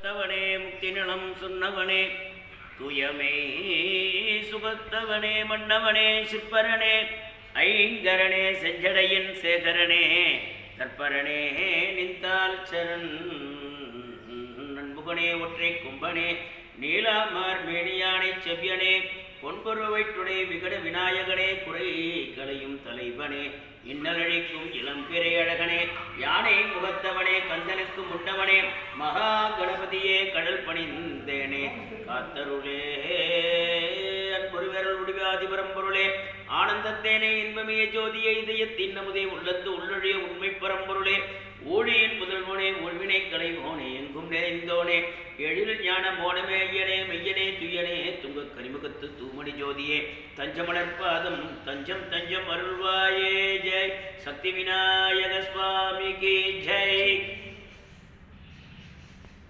சுகத்தவனே முக்தி நிலம் சொன்னவனே தூயமே சுகத்தவனே மன்னவனே சிற்பரனே ஐங்கரனே செஞ்சடையின் சேகரனே கற்பரனே நின்றால் சரண் நண்புகனே ஒற்றை கும்பனே நீலாமார் மேனியானை செவ்யனே பொன்பொருவைட்டுடை விகட விநாயகனே குறைகளையும் தலைவனே இன்னலழிக்கும் இளம்பிறை அழகனே யானை முகத்தவனே கந்தனுக்கு முன்னவனே மகா கணபதியே கடல் பணிந்தேனே காத்தருளே அன்பொருவரல் உடிவாதிபரம் பொருளே ஆனந்தத்தேனே இன்பமிய ஜோதியை இதயத்தின் நமுதே உள்ளத்து உள்ளொழிய உண்மை பரம்பொருளே ஊழியின் முதல்வனே உள்வினை களைவோனே எங்கும் நிறைந்தோனே எழில் ஞான மோனமேயனே மெய்யனே துயனே துங்க கரிமுகத்து தூமணி ஜோதியே தஞ்சமலர்பாதம் தஞ்சம் தஞ்சம் அருள்வாயே ஜெய் சக்தி விநாயக சுவாமிக்கு ஜெய்.